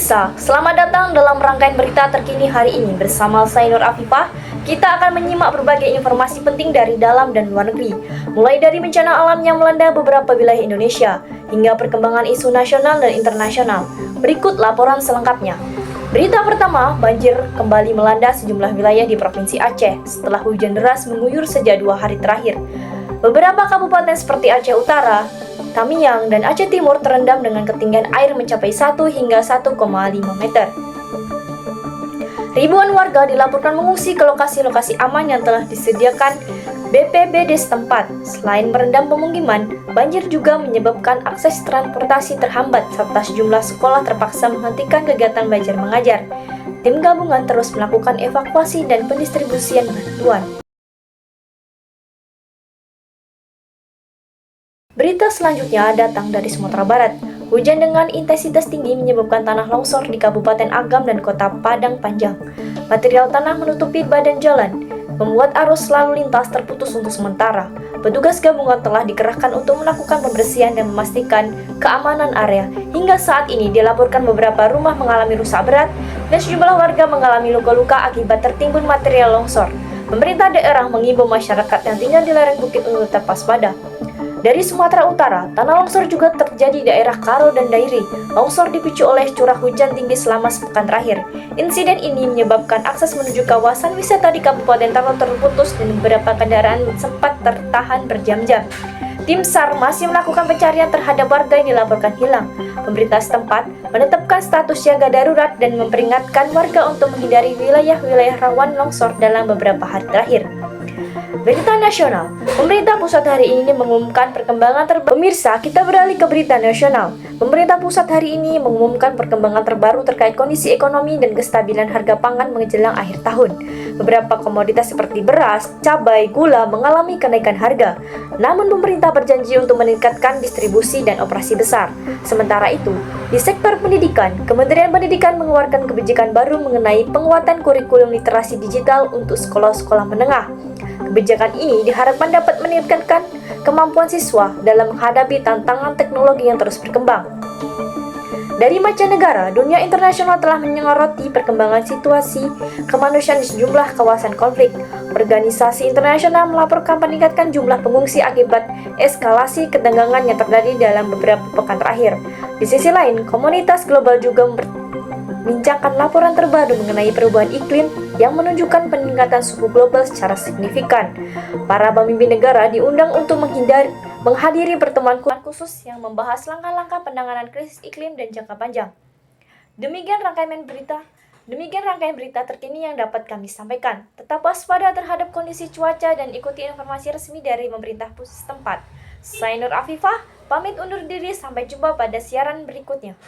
Pemirsa, selamat datang dalam rangkaian berita terkini hari ini bersama saya Nur Afifah. Kita akan menyimak berbagai informasi penting dari dalam dan luar negeri, mulai dari bencana alam yang melanda beberapa wilayah Indonesia, hingga perkembangan isu nasional dan internasional. Berikut laporan selengkapnya. Berita pertama, banjir kembali melanda sejumlah wilayah di Provinsi Aceh setelah hujan deras mengguyur sejak 2 hari terakhir. Beberapa kabupaten seperti Aceh Utara, Tamiang, dan Aceh Timur terendam dengan ketinggian air mencapai 1 hingga 1,5 meter. Ribuan warga dilaporkan mengungsi ke lokasi-lokasi aman yang telah disediakan BPBD setempat. Selain merendam pemukiman, banjir juga menyebabkan akses transportasi terhambat serta sejumlah sekolah terpaksa menghentikan kegiatan belajar mengajar. Tim gabungan terus melakukan evakuasi dan pendistribusian bantuan. Berita selanjutnya datang dari Sumatera Barat. Hujan dengan intensitas tinggi menyebabkan tanah longsor di Kabupaten Agam dan Kota Padang Panjang. Material tanah menutupi badan jalan, membuat arus lalu lintas terputus untuk sementara. Petugas gabungan telah dikerahkan untuk melakukan pembersihan dan memastikan keamanan area. Hingga saat ini dilaporkan beberapa rumah mengalami rusak berat dan sejumlah warga mengalami luka-luka akibat tertimbun material longsor. Pemerintah daerah mengimbau masyarakat yang tinggal di lereng bukit untuk tetap waspada. Dari Sumatera Utara, tanah longsor juga terjadi di daerah Karo dan Dairi. Longsor dipicu oleh curah hujan tinggi selama sepekan terakhir. Insiden ini menyebabkan akses menuju kawasan wisata di Kabupaten Taro terputus dan beberapa kendaraan sempat tertahan berjam-jam. Tim SAR masih melakukan pencarian terhadap warga yang dilaporkan hilang. Pemerintah setempat menetapkan status siaga darurat dan memperingatkan warga untuk menghindari wilayah-wilayah rawan longsor dalam beberapa hari terakhir. Berita nasional, pemerintah pusat hari ini mengumumkan perkembangan terbaru. Pemirsa, kita beralih ke berita nasional. Pemerintah pusat hari ini mengumumkan perkembangan terbaru terkait kondisi ekonomi dan kestabilan harga pangan menjelang akhir tahun. Beberapa komoditas seperti beras, cabai, gula mengalami kenaikan harga. Namun pemerintah berjanji untuk meningkatkan distribusi dan operasi besar. Sementara itu, di sektor pendidikan, Kementerian Pendidikan mengeluarkan kebijakan baru mengenai penguatan kurikulum literasi digital untuk sekolah-sekolah menengah. Kebijakan ini diharapkan dapat meningkatkan kemampuan siswa dalam menghadapi tantangan teknologi yang terus berkembang. Dari mancanegara, dunia internasional telah menyoroti perkembangan situasi kemanusiaan di sejumlah kawasan konflik. Organisasi internasional melaporkan peningkatan jumlah pengungsi akibat eskalasi ketegangan yang terjadi dalam beberapa pekan terakhir. Di sisi lain, komunitas global juga membincangkan laporan terbaru mengenai perubahan iklim yang menunjukkan peningkatan suhu global secara signifikan. Para pemimpin negara diundang untuk menghadiri pertemuan khusus yang membahas langkah-langkah penanganan krisis iklim dan jangka panjang. Demikian rangkaian berita terkini yang dapat kami sampaikan. Tetap waspada terhadap kondisi cuaca dan ikuti informasi resmi dari pemerintah pusat setempat. Saya Nur Afifah, pamit undur diri, sampai jumpa pada siaran berikutnya.